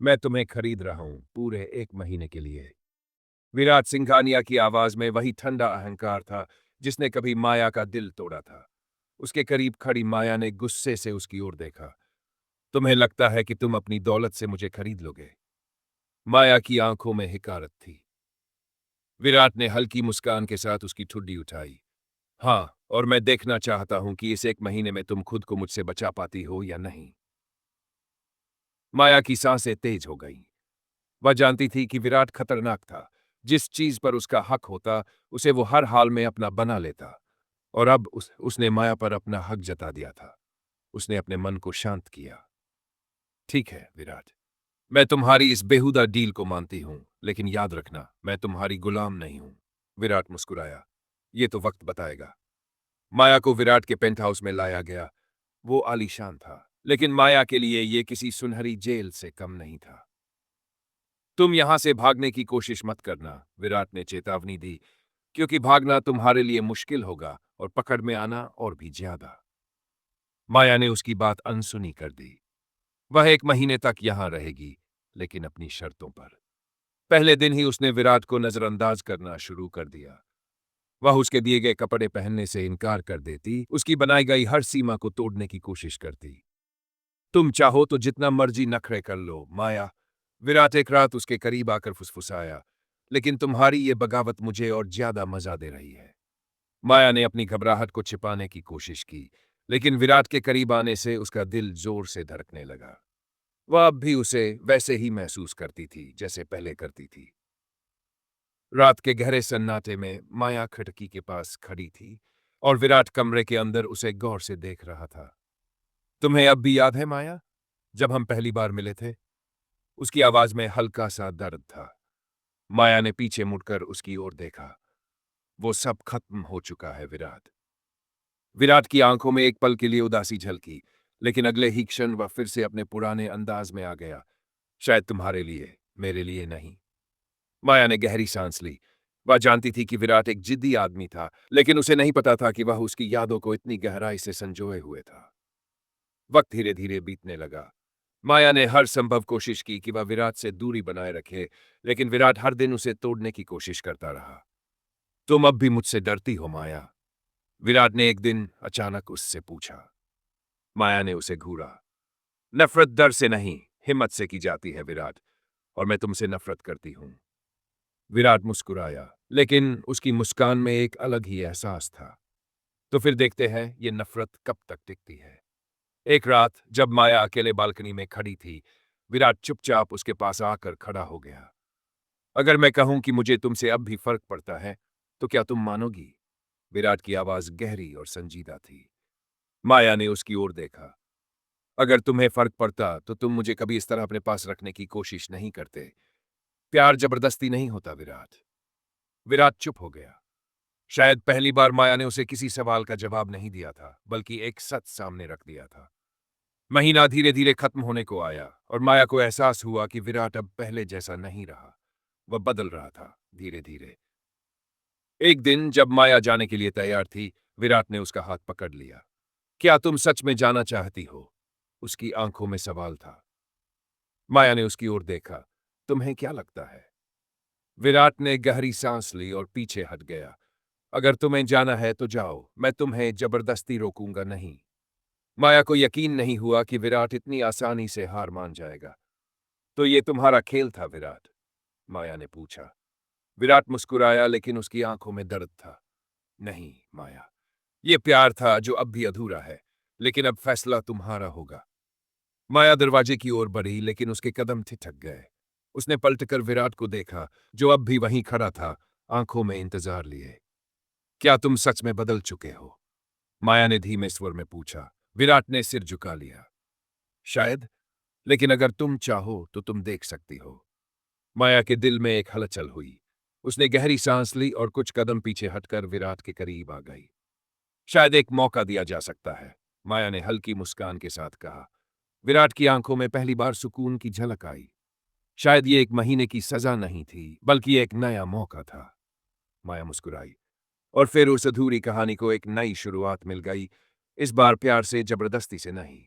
मैं तुम्हें खरीद रहा हूं पूरे 1 महीने के लिए। विराट सिंघानिया की आवाज में वही ठंडा अहंकार था जिसने कभी माया का दिल तोड़ा था। उसके करीब खड़ी माया ने गुस्से से उसकी ओर देखा। तुम्हें लगता है कि तुम अपनी दौलत से मुझे खरीद लोगे? माया की आंखों में हिकारत थी। विराट ने हल्की मुस्कान के साथ उसकी ठुड्डी उठाई। हाँ, और मैं देखना चाहता हूं कि इस 1 महीने में तुम खुद को मुझसे बचा पाती हो या नहीं। माया की सांसें तेज हो गईं। वह जानती थी कि विराट खतरनाक था। जिस चीज पर उसका हक होता, उसे वो हर हाल में अपना बना लेता। और अब उसने माया पर अपना हक जता दिया था। उसने अपने मन को शांत किया। ठीक है विराट, मैं तुम्हारी इस बेहुदा डील को मानती हूं, लेकिन याद रखना, मैं तुम्हारी गुलाम नहीं हूं। विराट मुस्कुराया। ये तो वक्त बताएगा। माया को विराट के पेंट हाउस में लाया गया। वो आलीशान था, लेकिन माया के लिए ये किसी सुनहरी जेल से कम नहीं था। तुम यहां से भागने की कोशिश मत करना, विराट ने चेतावनी दी, क्योंकि भागना तुम्हारे लिए मुश्किल होगा और पकड़ में आना और भी ज्यादा। माया ने उसकी बात अनसुनी कर दी। वह 1 महीने तक यहां रहेगी, लेकिन अपनी शर्तों पर। पहले दिन ही उसने विराट को नजरअंदाज करना शुरू कर दिया। वह उसके दिए गए कपड़े पहनने से इनकार कर देती, उसकी बनाई गई हर सीमा को तोड़ने की कोशिश करती। तुम चाहो तो जितना मर्जी नखरे कर लो, माया, विराट एक रात उसके करीब आकर फुसफुसाया, लेकिन तुम्हारी ये बगावत मुझे और ज्यादा मजा दे रही है। माया ने अपनी घबराहट को छिपाने की कोशिश की, लेकिन विराट के करीब आने से उसका दिल जोर से धड़कने लगा। वह अब भी उसे वैसे ही महसूस करती थी जैसे पहले करती थी। रात के गहरे सन्नाटे में माया खिड़की के पास खड़ी थी और विराट कमरे के अंदर उसे गौर से देख रहा था। तुम्हें अब भी याद है माया, जब हम पहली बार मिले थे? उसकी आवाज में हल्का सा दर्द था। माया ने पीछे मुड़कर उसकी ओर देखा। वो सब खत्म हो चुका है विराट। विराट की आंखों में एक पल के लिए उदासी झलकी, लेकिन अगले ही क्षण वह फिर से अपने पुराने अंदाज में आ गया। शायद तुम्हारे लिए, मेरे लिए नहीं। माया ने गहरी सांस ली। वह जानती थी कि विराट एक जिद्दी आदमी था, लेकिन उसे नहीं पता था कि वह उसकी यादों को इतनी गहराई से संजोए हुए था। वक्त धीरे धीरे बीतने लगा। माया ने हर संभव कोशिश की कि वह विराट से दूरी बनाए रखे, लेकिन विराट हर दिन उसे तोड़ने की कोशिश करता रहा। तुम अब भी मुझसे डरती हो माया? विराट ने एक दिन अचानक उससे पूछा। माया ने उसे घूरा। नफरत डर से नहीं, हिम्मत से की जाती है विराट, और मैं तुमसे नफरत करती हूं। विराट मुस्कुराया, लेकिन उसकी मुस्कान में एक अलग ही एहसास था। तो फिर देखते हैं ये नफरत कब तक टिकती है। एक रात जब माया अकेले बालकनी में खड़ी थी, विराट चुपचाप उसके पास आकर खड़ा हो गया। अगर मैं कहूं कि मुझे तुमसे अब भी फर्क पड़ता है, तो क्या तुम मानोगी? विराट की आवाज गहरी और संजीदा थी। माया ने उसकी ओर देखा। अगर तुम्हें फर्क पड़ता तो तुम मुझे कभी इस तरह अपने पास रखने की कोशिश नहीं करते। प्यार जबरदस्ती नहीं होता विराट। विराट चुप हो गया। शायद पहली बार माया ने उसे किसी सवाल का जवाब नहीं दिया था, बल्कि एक सच सामने रख दिया था। महीना धीरे धीरे खत्म होने को आया और माया को एहसास हुआ कि विराट अब पहले जैसा नहीं रहा। वह बदल रहा था, धीरे धीरे। एक दिन जब माया जाने के लिए तैयार थी, विराट ने उसका हाथ पकड़ लिया। क्या तुम सच में जाना चाहती हो? उसकी आंखों में सवाल था। माया ने उसकी ओर देखा। तुम्हें क्या लगता है? विराट ने गहरी सांस ली और पीछे हट गया। अगर तुम्हें जाना है तो जाओ, मैं तुम्हें जबरदस्ती रोकूंगा नहीं। माया को यकीन नहीं हुआ कि विराट इतनी आसानी से हार मान जाएगा। तो ये तुम्हारा खेल था विराट? माया ने पूछा। विराट मुस्कुराया, लेकिन उसकी आंखों में दर्द था। नहीं माया, ये प्यार था जो अब भी अधूरा है, लेकिन अब फैसला तुम्हारा होगा। माया दरवाजे की ओर बढ़ी, लेकिन उसके कदम ठिठक गए। उसने पलटकर विराट को देखा, जो अब भी वहीं खड़ा था, आंखों में इंतजार लिए। क्या तुम सच में बदल चुके हो? माया ने धीमे स्वर में पूछा। विराट ने सिर झुका लिया। शायद, लेकिन अगर तुम चाहो तो तुम देख सकती हो। माया के दिल में एक हलचल हुई। उसने गहरी सांस ली और कुछ कदम पीछे हटकर विराट के करीब आ गई। शायद एक मौका दिया जा सकता है, माया ने हल्की मुस्कान के साथ कहा। विराट की आंखों में पहली बार सुकून की झलक आई। शायद ये 1 महीने की सजा नहीं थी, बल्कि एक नया मौका था। माया मुस्कुराई। और फिर उस अधूरी कहानी को एक नई शुरुआत मिल गई। इस बार प्यार से, जबरदस्ती से नहीं।